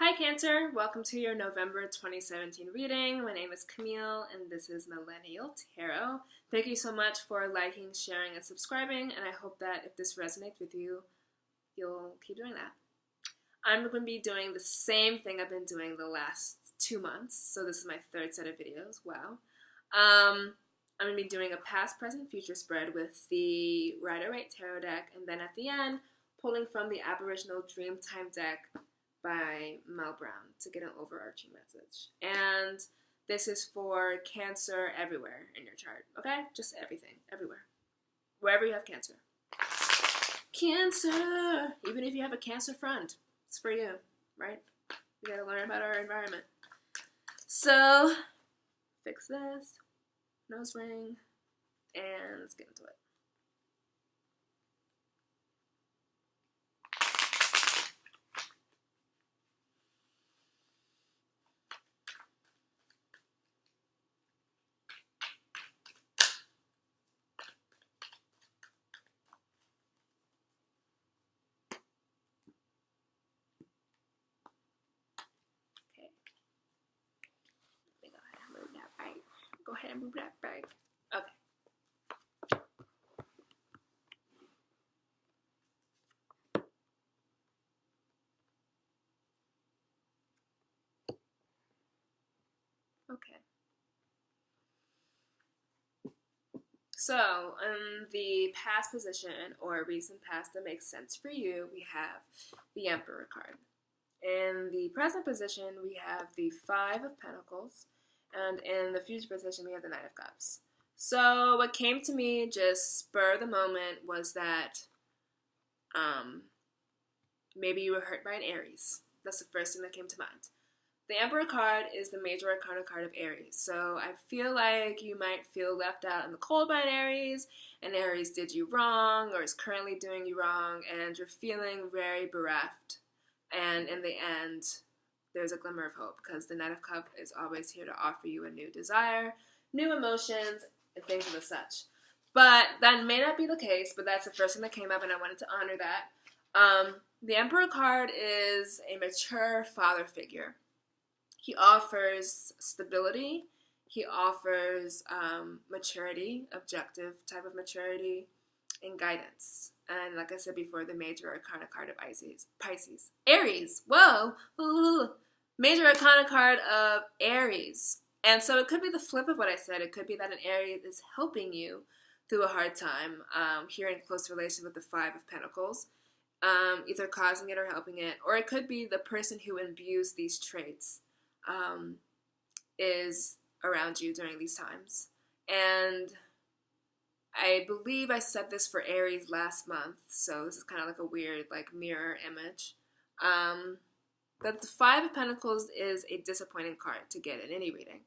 Hi Cancer, welcome to your November 2017 reading. My name is Camille and this is Millennial Tarot. Thank you so much for liking, sharing, and subscribing, and I hope that if this resonates with you, you'll keep doing that. I'm going to be doing the same thing I've been doing the last 2 months, so this is my third set of videos. Wow. I'm going to be doing a past, present, future spread with the Rider-Waite Tarot deck, and then at the end, pulling from the Aboriginal Dreamtime deck by Mel Brown to get an overarching message. And this is for Cancer everywhere in your chart, okay? Just everything, everywhere. Wherever you have Cancer. Cancer! Even if you have a Cancer friend, it's for you, right? We gotta learn about our environment. So, fix this, nose ring, and let's get into it. Go ahead and move that bag. Okay. Okay. So, in the past position or recent past that makes sense for you, we have the Emperor card. In the present position, we have the Five of Pentacles. And in the future position, we have the Knight of Cups. So what came to me just spur of the moment was that maybe you were hurt by an Aries. That's the first thing that came to mind. The Emperor card is the major arcana card of Aries. So I feel like you might feel left out in the cold by an Aries, and Aries did you wrong or is currently doing you wrong, and you're feeling very bereft. And in the end, there's a glimmer of hope because the Knight of Cups is always here to offer you a new desire, new emotions, and things of the such. But that may not be the case, but that's the first thing that came up, and I wanted to honor that. The Emperor card is a mature father figure. He offers stability. He offers maturity, objective type of maturity, and guidance. And like I said before, the major arcana card of Pisces. Aries! Whoa! Ooh. Major arcana card of Aries. And so it could be the flip of what I said. It could be that an Aries is helping you through a hard time, here in close relation with the Five of Pentacles, either causing it or helping it. Or it could be the person who imbues these traits is around you during these times. And I believe I said this for Aries last month, so this is kind of like a weird mirror image. That the Five of Pentacles is a disappointing card to get in any reading.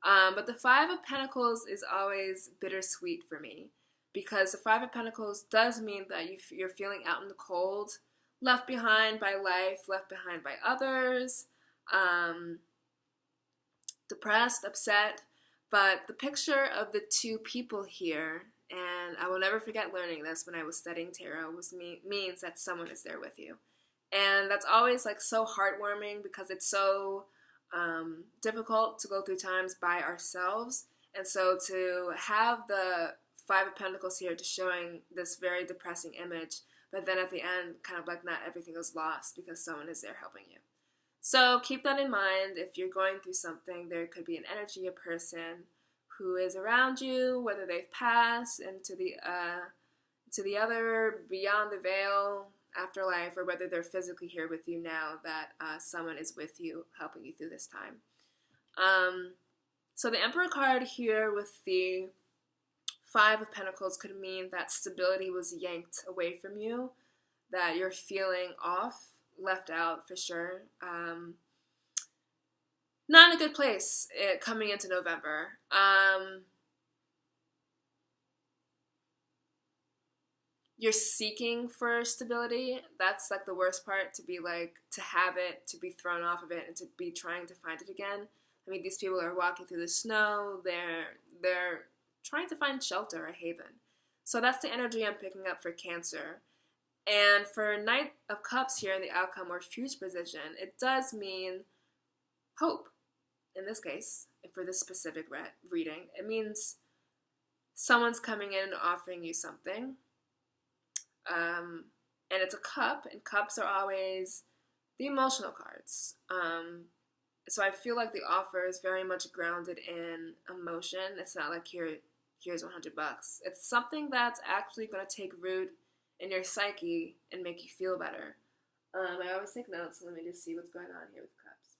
But the Five of Pentacles is always bittersweet for me because the Five of Pentacles does mean that you're feeling out in the cold, left behind by life, left behind by others, depressed, upset. But the picture of the two people here, and I will never forget learning this when I was studying tarot, means that someone is there with you. And that's always so heartwarming because it's so difficult to go through times by ourselves. And so to have the Five of Pentacles here just showing this very depressing image, but then at the end kind of not everything is lost because someone is there helping you. So keep that in mind. If you're going through something, there could be an energy, a person who is around you, whether they've passed into the other, beyond the veil, afterlife, or whether they're physically here with you now, that someone is with you, helping you through this time. So the Emperor card here with the Five of Pentacles could mean that stability was yanked away from you, that you're feeling off, left out for sure. Not in a good place coming into November. You're seeking for stability. That's the worst part, to be to have it, to be thrown off of it, and to be trying to find it again. I mean, these people are walking through the snow. They're trying to find shelter, a haven. So that's the energy I'm picking up for Cancer. And for Knight of Cups here in the outcome or future position, it does mean hope in this case. And for this specific reading, it means someone's coming in and offering you something. And it's a cup, and cups are always the emotional cards. So I feel like the offer is very much grounded in emotion. It's not like here's $100. It's something that's actually going to take root in your psyche and make you feel better. I always take notes, so let me just see what's going on here with cups.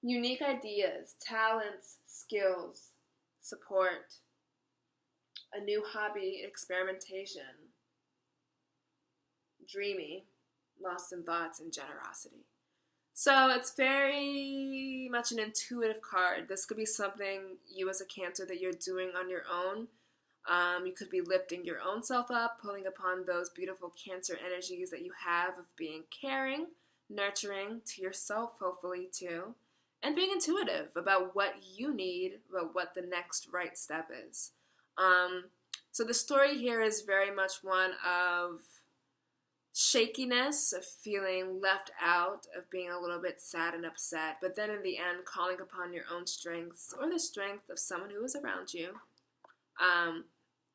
Unique ideas, talents, skills, support, a new hobby, experimentation, dreamy, lost in thoughts, and generosity. So it's very much an intuitive card. This could be something you as a Cancer that you're doing on your own. You could be lifting your own self up, pulling upon those beautiful Cancer energies that you have of being caring, nurturing to yourself, hopefully, too, and being intuitive about what you need, about what the next right step is. So the story here is very much one of shakiness, of feeling left out, of being a little bit sad and upset, but then in the end, calling upon your own strengths or the strength of someone who is around you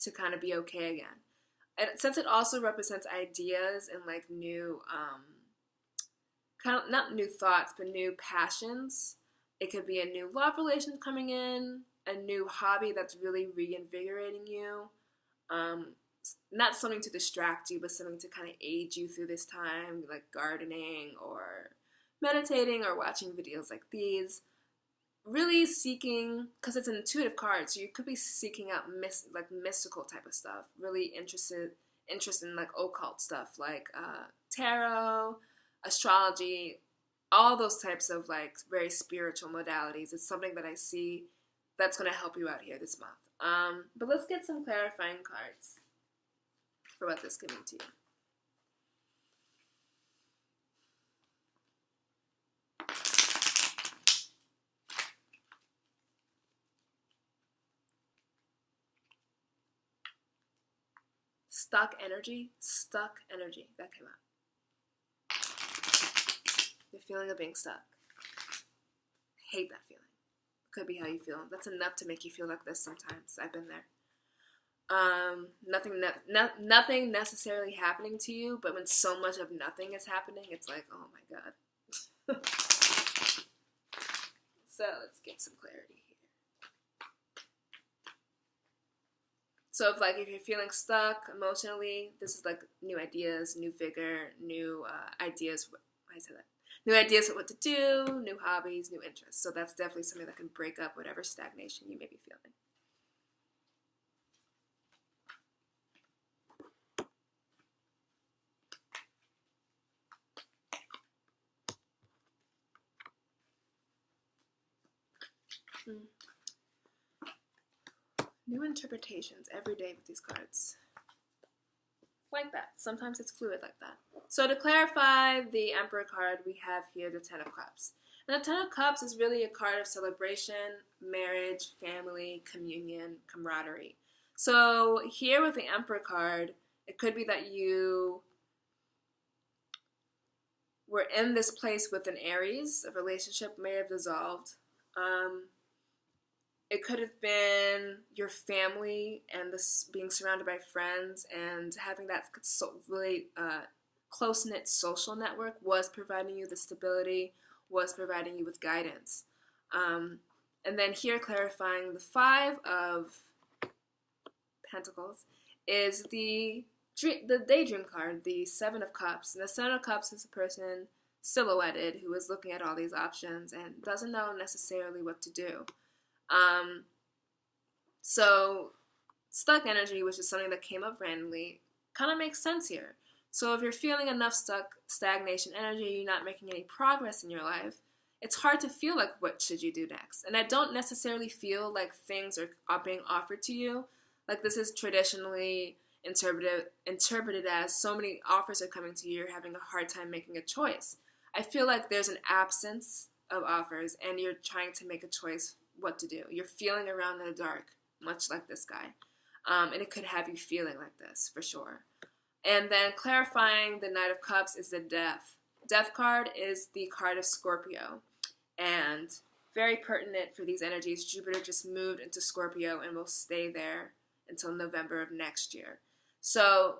to kind of be okay again. And since it also represents ideas and like new, kind of not new thoughts, but new passions, it could be a new love relationship coming in, a new hobby that's really reinvigorating you. Not something to distract you, but something to kind of aid you through this time, like gardening or meditating or watching videos like these. Really seeking, because it's an intuitive card, so you could be seeking out mystical type of stuff. Really interested in like occult stuff, like tarot, astrology, all those types of like very spiritual modalities. It's something that I see that's going to help you out here this month. But let's get some clarifying cards for what this could mean to you. Stuck energy, that came out. The feeling of being stuck. I hate that feeling. Could be how you feel. That's enough to make you feel like this sometimes. I've been there. Nothing necessarily happening to you, but when so much of nothing is happening, it's like, oh my god. So let's get some clarity here. So if you're feeling stuck emotionally, this is like new ideas, new vigor, new ideas. I said that. New ideas for what to do, new hobbies, new interests. So that's definitely something that can break up whatever stagnation you may be feeling. New interpretations every day with these cards. Like that. Sometimes it's fluid like that. So to clarify the Emperor card, we have here the Ten of Cups. And the Ten of Cups is really a card of celebration, marriage, family, communion, camaraderie. So here with the Emperor card, it could be that you were in this place with an Aries. A relationship may have dissolved. It could have been your family and this being surrounded by friends and having that really close-knit social network was providing you the stability, was providing you with guidance. And then here clarifying the Five of Pentacles is the daydream card, the Seven of Cups. And the Seven of Cups is a person silhouetted who is looking at all these options and doesn't know necessarily what to do. So stuck energy, which is something that came up randomly, kind of makes sense here. So if you're feeling enough stagnation energy, you're not making any progress in your life, it's hard to feel like what should you do next. And I don't necessarily feel like things are being offered to you. Like this is traditionally interpreted as so many offers are coming to you, you're having a hard time making a choice. I feel like there's an absence of offers and you're trying to make a choice what to do. You're feeling around in the dark, much like this guy. And it could have you feeling like this, for sure. And then clarifying the Knight of Cups is the Death. Death card is the card of Scorpio. And very pertinent for these energies, Jupiter just moved into Scorpio and will stay there until November of next year. So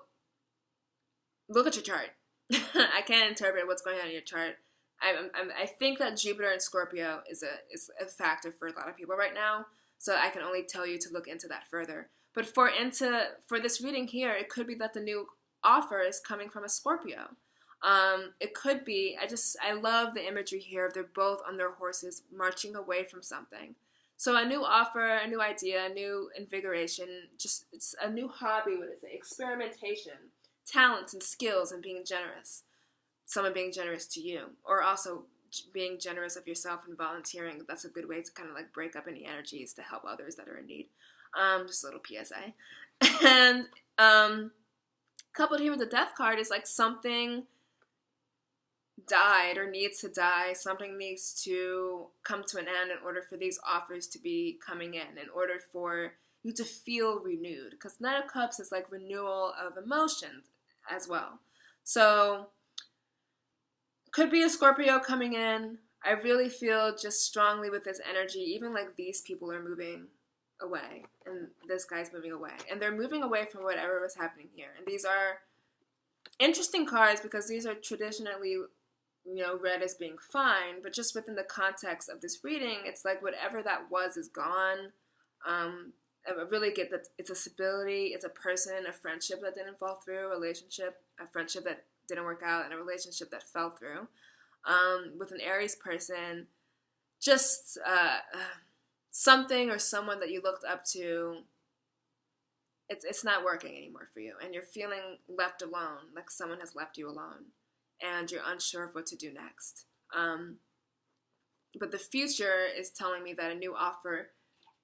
look at your chart. I can't interpret what's going on in your chart. I think that Jupiter in Scorpio is a factor for a lot of people right now. So I can only tell you to look into that further. But for this reading here, it could be that the new offer is coming from a Scorpio. It could be, I love the imagery here. They're both on their horses marching away from something. So a new offer, a new idea, a new invigoration, it's a new hobby, what is it? Experimentation, talents and skills, and being generous. Someone being generous to you, or also being generous of yourself and volunteering. That's a good way to kind of like break up any energies to help others that are in need. Just a little PSA. And coupled here with the Death card is like something died or needs to die. Something needs to come to an end in order for these offers to be coming in order for you to feel renewed. Because Knight of Cups is like renewal of emotions as well. So could be a Scorpio coming in. I really feel just strongly with this energy, even like these people are moving away and this guy's moving away. And they're moving away from whatever was happening here. And these are interesting cards because these are traditionally, read as being fine, but just within the context of this reading, it's like whatever that was is gone. I really get that it's a stability, it's a person, a friendship that didn't fall through, a relationship, a friendship that didn't work out, and a relationship that fell through. With an Aries person, just something or someone that you looked up to, it's not working anymore for you, and you're feeling left alone, like someone has left you alone, and you're unsure of what to do next. But the future is telling me that a new offer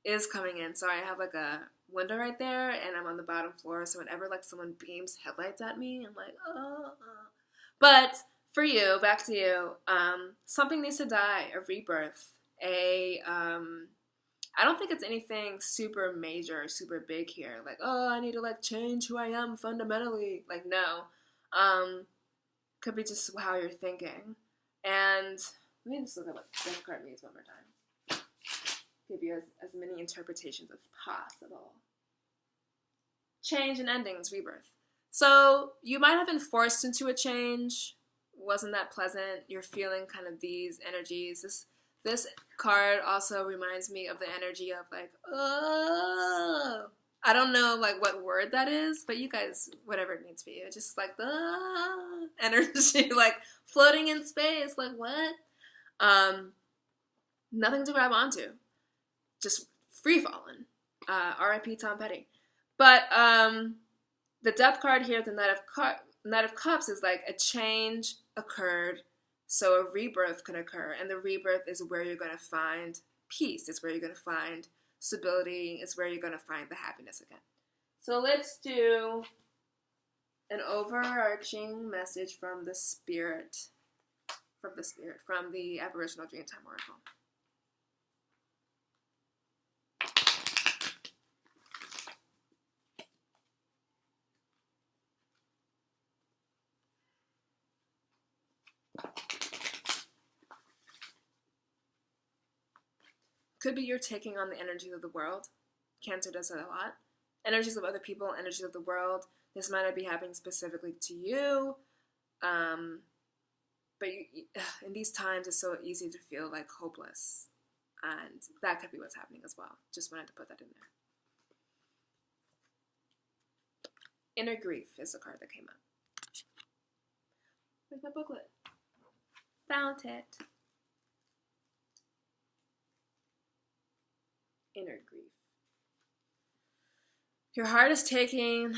is coming in. So I have like a window right there, and I'm on the bottom floor, so whenever like someone beams headlights at me, I'm like, oh. But for you, back to you, something needs to die, a rebirth, I don't think it's anything super major or super big here. Like, oh, I need to like change who I am fundamentally. Like, no. Could be just how you're thinking. And let me just look at what the card means one more time. Give you as many interpretations as possible. Change and endings, rebirth. So you might have been forced into a change. Wasn't that pleasant? You're feeling kind of these energies. This card also reminds me of the energy of like, oh, I don't know like what word that is, but you guys, whatever it means for you, just like the energy, like floating in space, like what? Nothing to grab onto, just free falling. R.I.P. Tom Petty. But the Death card here, the Knight of Cups, is like a change occurred, so a rebirth can occur, and the rebirth is where you're going to find peace. It's where you're going to find stability. It's where you're going to find the happiness again. So let's do an overarching message from the spirit, from the Aboriginal Dreamtime Oracle. Could be you're taking on the energies of the world. Cancer does that a lot. Energies of other people, energies of the world. This might not be happening specifically to you. But in these times, it's so easy to feel like hopeless. And that could be what's happening as well. Just wanted to put that in there. Inner grief is the card that came up. Where's my booklet? Found it. Inner grief. Your heart has taken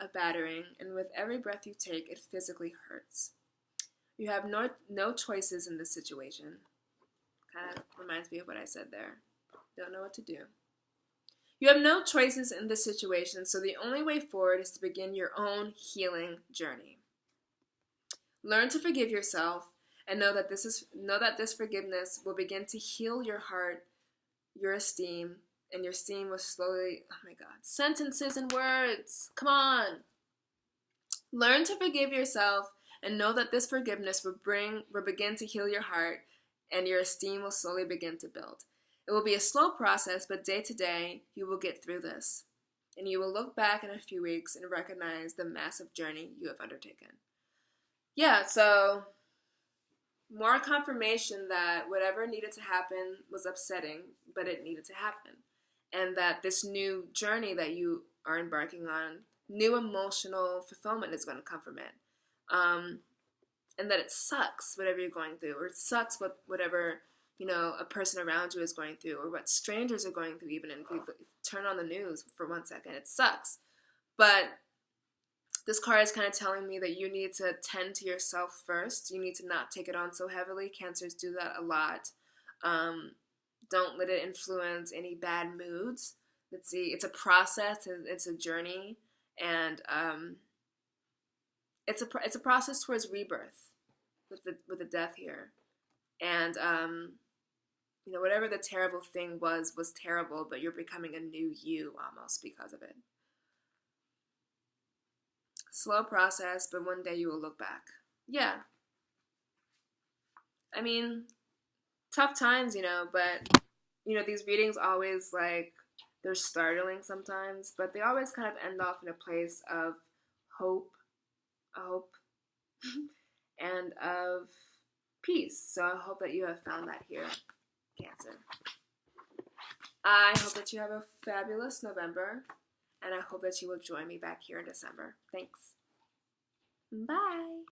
a battering, and with every breath you take, it physically hurts. You have no choices in this situation. Kind of reminds me of what I said there. Don't know what to do. You have no choices in this situation, so the only way forward is to begin your own healing journey. Learn to forgive yourself, and know that this forgiveness will begin to heal your heart, your esteem, and your esteem will slowly, oh my God, sentences and words, come on, Learn to forgive yourself and know that this forgiveness will begin to heal your heart, and your esteem will slowly begin to build. It will be a slow process, but day to day, you will get through this. And you will look back in a few weeks and recognize the massive journey you have undertaken. Yeah, so more confirmation that whatever needed to happen was upsetting, but it needed to happen. And that this new journey that you are embarking on, new emotional fulfillment is going to come from it. And that it sucks whatever you're going through, or it sucks whatever, you know, a person around you is going through, or what strangers are going through. Even if you turn on the news for 1 second, it sucks. But this card is kind of telling me that you need to tend to yourself first. You need to not take it on so heavily. Cancers do that a lot. Don't let it influence any bad moods. It's a process, and it's a journey, and it's a process towards rebirth with the death here. And you know, whatever the terrible thing was terrible, but you're becoming a new you almost because of it. Slow process, but one day you will look back. Yeah. I mean, tough times, you know, but, you know, these readings always, like, they're startling sometimes, but they always kind of end off in a place of hope, and of peace. So I hope that you have found that here, Cancer. I hope that you have a fabulous November, and I hope that you will join me back here in December. Thanks. Bye.